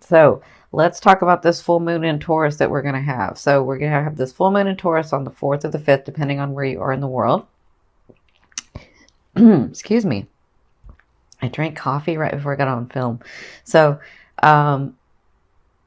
So let's talk about this full moon in Taurus that we're going to have. So we're going to have this full moon in Taurus on the 4th or the 5th, depending on where you are in the world. Excuse me. I drank coffee right before I got on film. So,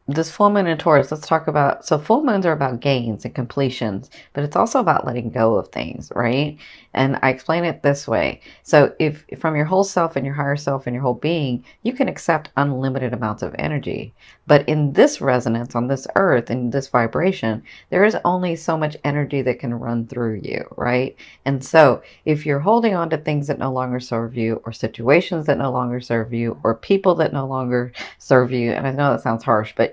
this full moon in Taurus, let's talk about, so full moons are about gains and completions, but it's also about letting go of things, right? And I explain it this way. So if from your whole self and your higher self and your whole being, you can accept unlimited amounts of energy. But in this resonance on this earth, in this vibration, there is only so much energy that can run through you, right? And so if you're holding on to things that no longer serve you, or situations that no longer serve you, or people that no longer serve you, and I know that sounds harsh, but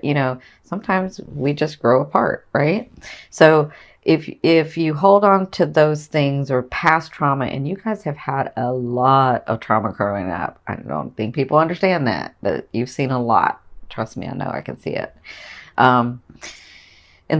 sometimes we just grow apart, right? So if you hold on to those things or past trauma, and you guys have had a lot of trauma growing up, I don't think people understand that, but you've seen a lot. Trust me, I know, I can see it. And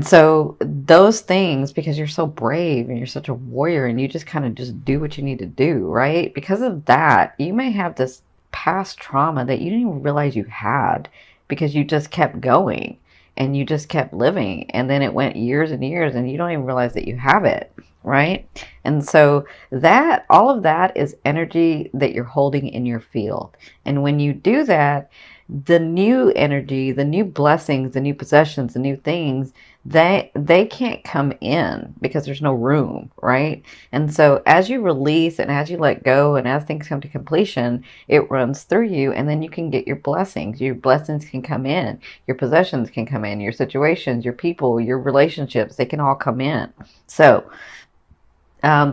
so those things, because you're so brave and you're such a warrior and you just kind of just do what you need to do, right? Because of that, you may have this past trauma that you didn't even realize you had, because you just kept going and you just kept living. And then it went years and years and you don't even realize that you have it, right? And so that, all of that is energy that you're holding in your field. And when you do that, the new energy, the new blessings, the new possessions, the new things, they can't come in because there's no room, right? And so as you release and as you let go and as things come to completion, it runs through you, and then you can get your blessings. Your blessings can come in, your possessions can come in, your situations, your people, your relationships, they can all come in. So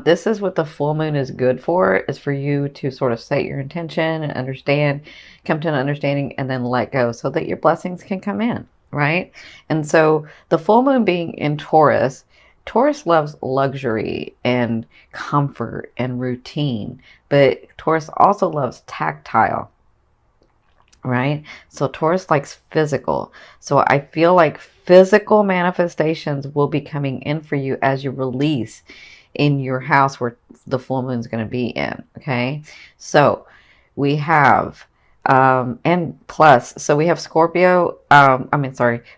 this is what the full moon is good for, is for you to sort of set your intention and understand, come to an understanding, and then let go so that your blessings can come in, right? And so the full moon being in Taurus, Taurus loves luxury and comfort and routine, but Taurus also loves tactile, right? So Taurus likes physical. So I feel like physical manifestations will be coming in for you as you release in your house where the full moon is going to be in. Okay, so we have and plus, so we have Scorpio,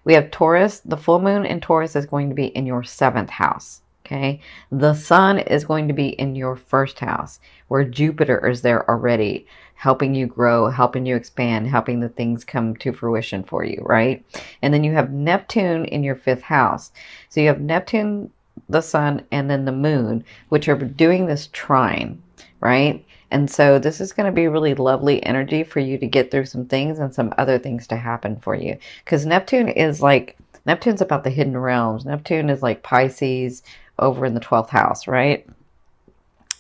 we have Taurus. The full moon in Taurus is going to be in your 7th house. Okay, the sun is going to be in your 1st house, where Jupiter is there already, helping you grow, helping you expand, helping the things come to fruition for you, right? And then you have Neptune in your 5th house. So you have Neptune, the sun, and then the moon, which are doing this trine, right? And so this is going to be really lovely energy for you to get through some things and some other things to happen for you. Because Neptune's about the hidden realms. Neptune is like Pisces over in the 12th house, right?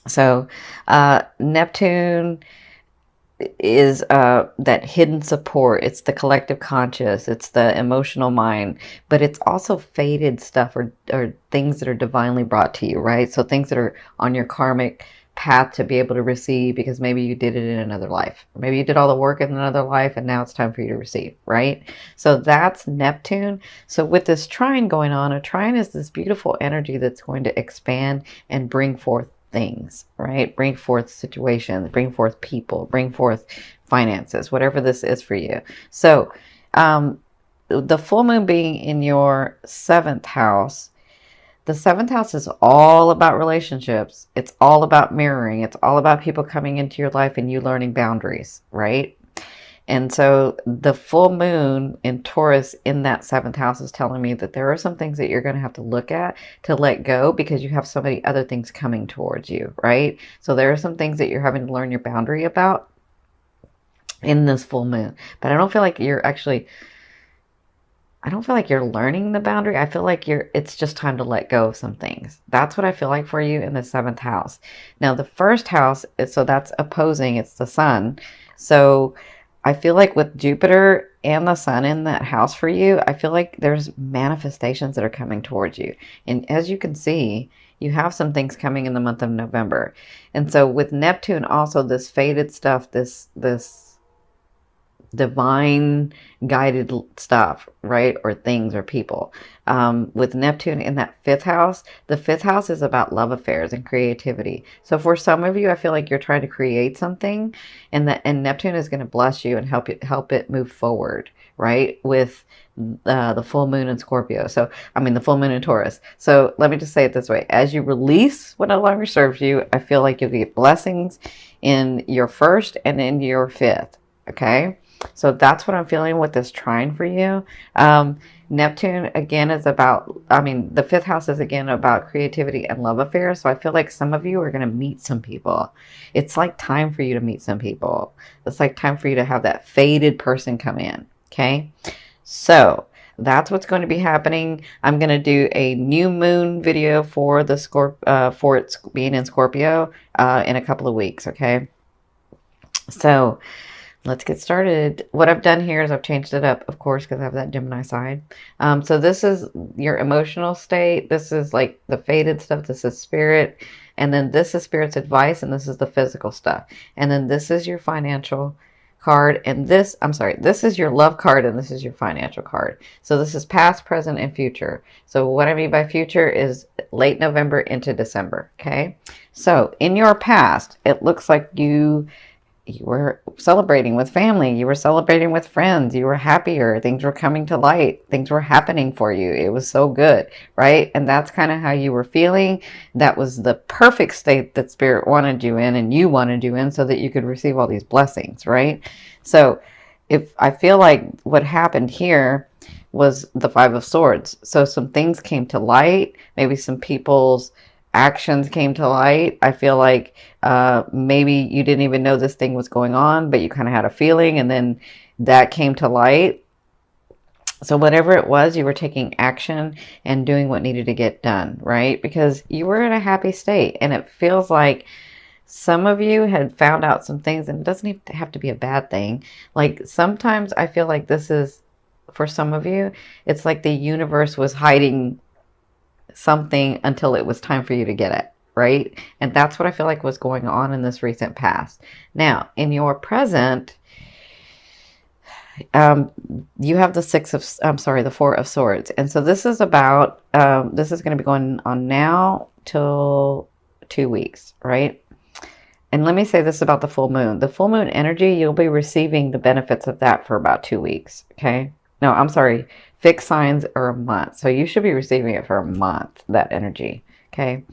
So Neptune is that hidden support. It's the collective conscious, it's the emotional mind, but it's also fated stuff or things that are divinely brought to you, right? So things that are on your karmic path to be able to receive, because maybe you did it in another life, or maybe you did all the work in another life and now it's time for you to receive, right? So that's Neptune. So with this trine going on, a trine is this beautiful energy that's going to expand and bring forth things, right? Bring forth situations, bring forth people, bring forth finances, whatever this is for you. So the full moon being in your 7th house, the 7th house is all about relationships. It's all about mirroring. It's all about people coming into your life and you learning boundaries, right? And so the full moon in Taurus in that 7th house is telling me that there are some things that you're going to have to look at to let go, because you have so many other things coming towards you, right? So there are some things that you're having to learn your boundary about in this full moon. But I don't feel like you're learning the boundary. I feel like it's just time to let go of some things. That's what I feel like for you in the 7th house. Now the 1st house so that's opposing, it's the sun. So I feel like with Jupiter and the sun in that house for you, I feel like there's manifestations that are coming towards you. And as you can see, you have some things coming in the month of November. And so with Neptune also, this fated stuff, this divine guided stuff, right? Or things or people. With Neptune in that 5th house, the 5th house is about love affairs and creativity. So for some of you, I feel like you're trying to create something, and Neptune is going to bless you and help it move forward, right? With the full moon in Scorpio. So, I mean, the full moon in Taurus. So let me just say it this way. As you release what no longer serves you, I feel like you'll get blessings in your first and in your fifth. Okay. So that's what I'm feeling with this trine for you. Neptune again is about, I mean, the fifth house is again about creativity and love affairs. So I feel like some of you are going to meet some people. It's like time for you to meet some people. It's like time for you to have that fated person come in. Okay. So that's what's going to be happening. I'm going to do a new moon video for the for it being in Scorpio in a couple of weeks. Okay. So let's get started. What I've done here is I've changed it up, of course, because I have that Gemini side. So this is your emotional state. This is like the fated stuff. This is spirit. And then this is spirit's advice. And this is the physical stuff. And then this is your financial card. And this, I'm sorry, this is your love card. And this is your financial card. So this is past, present, and future. So what I mean by future is late November into December. Okay. So in your past, it looks like you were celebrating with family, you were celebrating with friends, you were happier, things were coming to light, things were happening for you. It was so good, right? And that's kind of how you were feeling. That was the perfect state that spirit wanted you in and you wanted you in so that you could receive all these blessings, right? So if I feel like what happened here was the Five of Swords. So some things came to light, maybe some people's actions came to light. I feel like maybe you didn't even know this thing was going on, but you kind of had a feeling, and then that came to light. So whatever it was, you were taking action and doing what needed to get done, right? Because you were in a happy state, and it feels like some of you had found out some things, and it doesn't even have to be a bad thing. Like sometimes I feel like this is, for some of you, it's like the universe was hiding something until it was time for you to get it, right? And that's what I feel like was going on in this recent past. Now, in your present, you have the Four of Swords. And so this is about, this is going to be going on now till 2 weeks, right? And let me say this about the full moon. The full moon energy, you'll be receiving the benefits of that for about 2 weeks, okay? No, I'm sorry. Fixed signs are a month. So you should be receiving it for a month, that energy. Okay.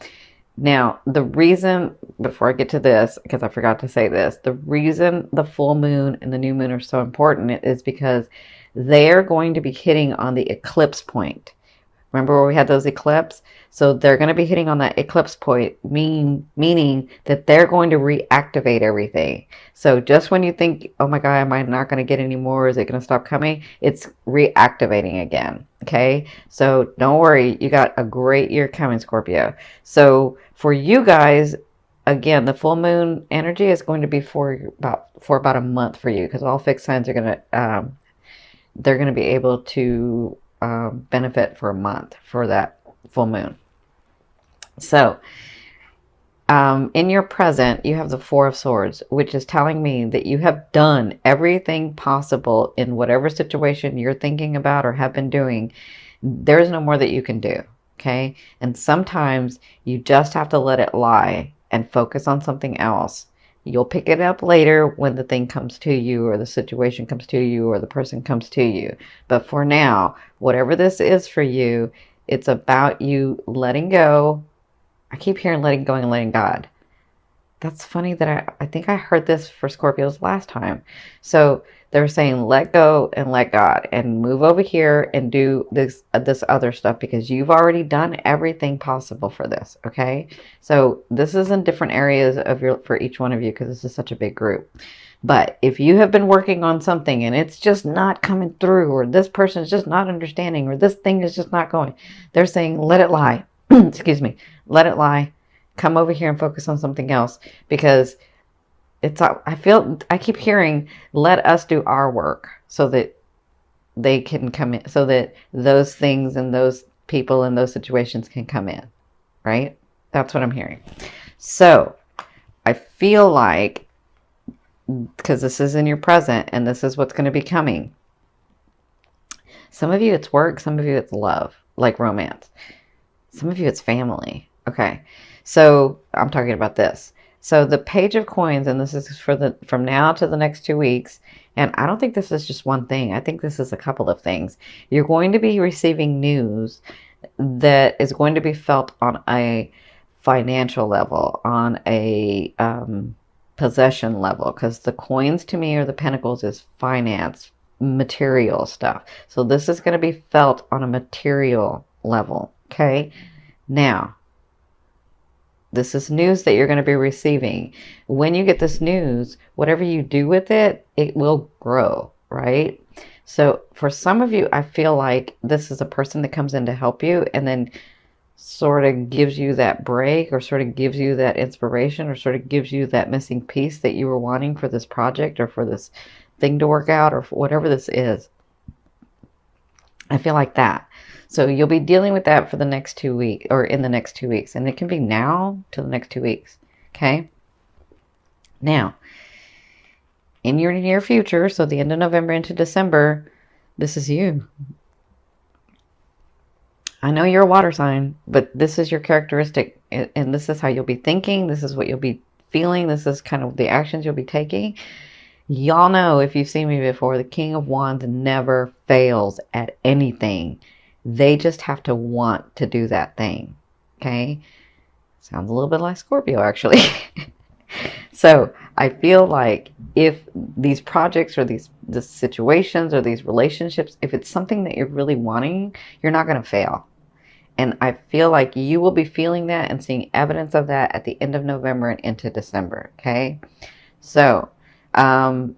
Now, the reason, before I get to this, because I forgot to say this, the reason the full moon and the new moon are so important is because they're going to be hitting on the eclipse point. Remember where we had those eclipses? So they're going to be hitting on that eclipse point, meaning that they're going to reactivate everything. So just when you think, oh my God, am I not going to get any more? Is it going to stop coming? It's reactivating again. Okay. So don't worry. You got a great year coming, Scorpio. So for you guys, again, the full moon energy is going to be for about a month for you, because all fixed signs are going to, they're going to be able to benefit for a month for that full moon. So in your present, you have the Four of Swords, which is telling me that you have done everything possible in whatever situation you're thinking about or have been doing. There's no more that you can do. Okay. And sometimes you just have to let it lie and focus on something else. You'll pick it up later when the thing comes to you, or the situation comes to you, or the person comes to you. But for now, whatever this is for you, it's about you letting go. I keep hearing letting go and letting God. That's funny that I think I heard this for Scorpios last time. So they're saying let go and let God, and move over here and do this other stuff, because you've already done everything possible for this. Okay. So this is in different areas for each one of you, because this is such a big group. But if you have been working on something and it's just not coming through, or this person is just not understanding, or this thing is just not going, they're saying let it lie. Excuse me. Let it lie. Come over here and focus on something else, because I keep hearing, let us do our work so that they can come in, so that those things and those people and those situations can come in, right? That's what I'm hearing. So I feel like, because this is in your present and this is what's going to be coming. Some of you it's work, some of you it's love, like romance. Some of you it's family. Okay. So I'm talking about this. So the Page of Coins, and this is for the from now to the next 2 weeks, and I don't think this is just one thing. I think this is a couple of things. You're going to be receiving news that is going to be felt on a financial level, on a possession level, because the coins to me, or the pentacles, is finance, material stuff. So this is going to be felt on a material level. Okay. Now, this is news that you're going to be receiving. When you get this news, whatever you do with it, it will grow, right? So for some of you, I feel like this is a person that comes in to help you and then sort of gives you that break, or sort of gives you that inspiration, or sort of gives you that missing piece that you were wanting for this project, or for this thing to work out, or for whatever this is. I feel like that. So you'll be dealing with that for the next 2 weeks, or in the next 2 weeks. And it can be now to the next 2 weeks. Okay. Now, in your near future, so the end of November into December, this is you. I know you're a water sign, but this is your characteristic. And this is how you'll be thinking. This is what you'll be feeling. This is kind of the actions you'll be taking. Y'all know, if you've seen me before, the King of Wands never fails at anything. They just have to want to do that thing. Okay? Sounds a little bit like Scorpio, actually. So I feel like if these projects, or these situations, or these relationships, if it's something that you're really wanting, you're not going to fail. And I feel like you will be feeling that and seeing evidence of that at the end of November and into December. Okay? So,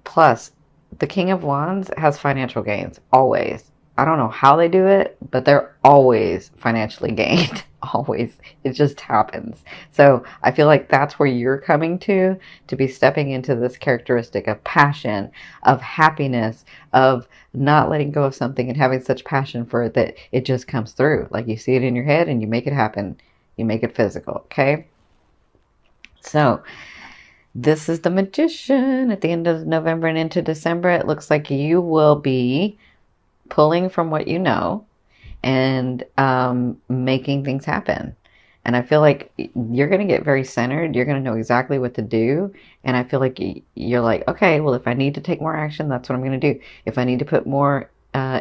plus, the King of Wands has financial gains, always. I don't know how they do it, but they're always financially gained. Always. It just happens. So I feel like that's where you're coming to be stepping into this characteristic of passion, of happiness, of not letting go of something and having such passion for it that it just comes through. Like you see it in your head and you make it happen. You make it physical. Okay? So this is the Magician at the end of November and into December. It looks like you will be pulling from what you know and making things happen. And I feel like you're going to get very centered. You're going to know exactly what to do. And I feel like you're like, okay, well, if I need to take more action, that's what I'm going to do. If I need to put more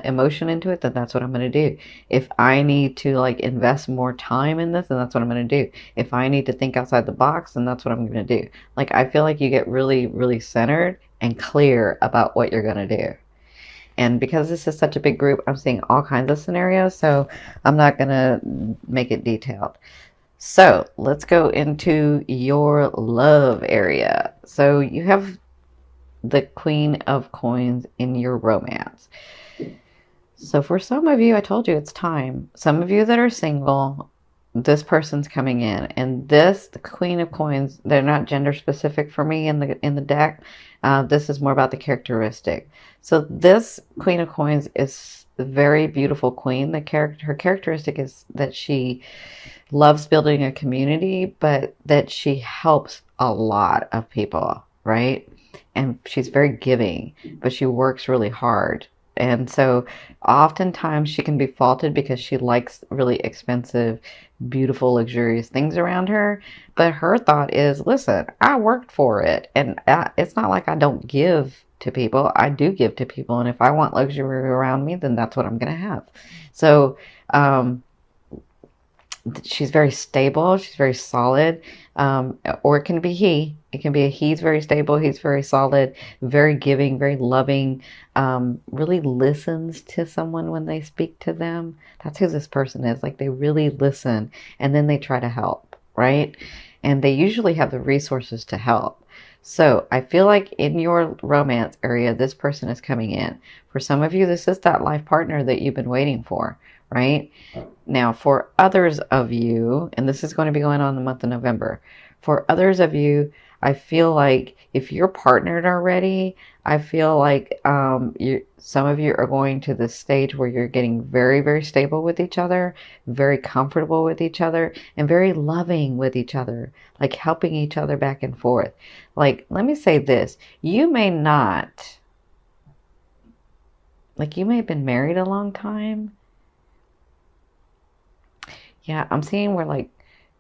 emotion into it, then that's what I'm going to do. If I need to like invest more time in this, then that's what I'm going to do. If I need to think outside the box, then that's what I'm going to do. Like, I feel like you get really, really centered and clear about what you're going to do. And because this is such a big group, I'm seeing all kinds of scenarios, so I'm not going to make it detailed. So let's go into your love area. So you have the Queen of Coins in your romance. So for some of you, I told you it's time. Some of you that are single, this person's coming in. And this, the Queen of Coins, they're not gender specific for me in the deck. This is more about the characteristic. So this Queen of Coins is a very beautiful queen. Her characteristic is that she loves building a community, but that she helps a lot of people, right? And she's very giving, but she works really hard. And so oftentimes she can be faulted because she likes really expensive, beautiful, luxurious things around her. But her thought is, listen, I worked for it. And it's not like I don't give to people. I do give to people. And if I want luxury around me, then that's what I'm going to have. So she's very stable. She's very solid. Or it can be he. It can be a he's very stable. He's very solid, very giving, very loving, really listens to someone when they speak to them. That's who this person is. Like, they really listen and then they try to help, right? And they usually have the resources to help. So I feel like in your romance area, this person is coming in. For some of you, this is that life partner that you've been waiting for, right? Now, for others of you, and this is going to be going on the month of November, for others of you, I feel like if you're partnered already, I feel like some of you are going to this stage where you're getting very, very stable with each other, very comfortable with each other, and very loving with each other, like helping each other back and forth. Like, let me say this, you may not, like, you may have been married a long time. Yeah, I'm seeing where, like,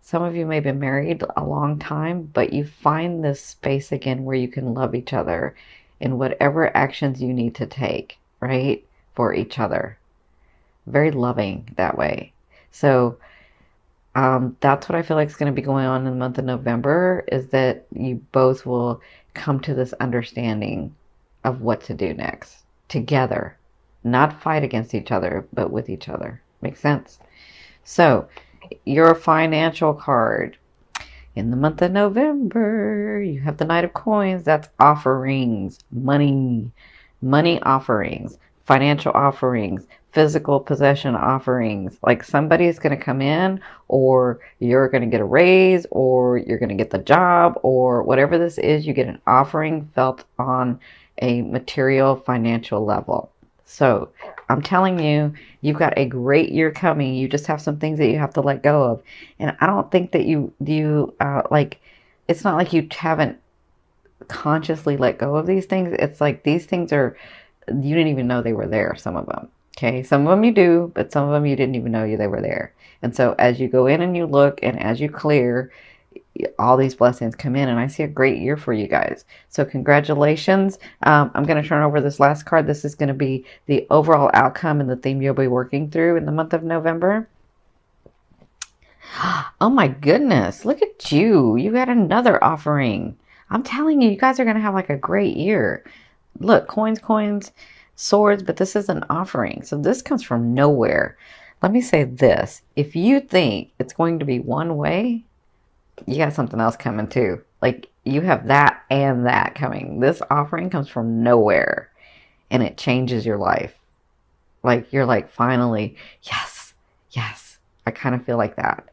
Some of you may have been married a long time, but you find this space again where you can love each other in whatever actions you need to take, right? For each other. Very loving that way. So that's what I feel like is going to be going on in the month of November, is that you both will come to this understanding of what to do next together. Not fight against each other, but with each other. Makes sense? So, your financial card. In the month of November, you have the Knight of Coins. That's offerings, money, money offerings, financial offerings, physical possession offerings. Like somebody's going to come in, or you're going to get a raise, or you're going to get the job, or whatever this is, you get an offering felt on a material financial level. So I'm telling you, you've got a great year coming. You just have some things that you have to let go of. And I don't think that like, it's not like you haven't consciously let go of these things. It's like these things are, you didn't even know they were there, some of them. Okay. Some of them you do, but some of them you didn't even know they were there. And so as you go in and you look and as you clear, all these blessings come in, and I see a great year for you guys. So congratulations. I'm going to turn over this last card. This is going to be the overall outcome and the theme you'll be working through in the month of November. Oh my goodness. Look at you. You got another offering. I'm telling you, you guys are going to have like a great year. Look, coins, coins, swords, but this is an offering. So this comes from nowhere. Let me say this. If you think it's going to be one way, you got something else coming too. Like you have that and that coming. This offering comes from nowhere and it changes your life. Like you're like, finally, yes, yes. I kind of feel like that.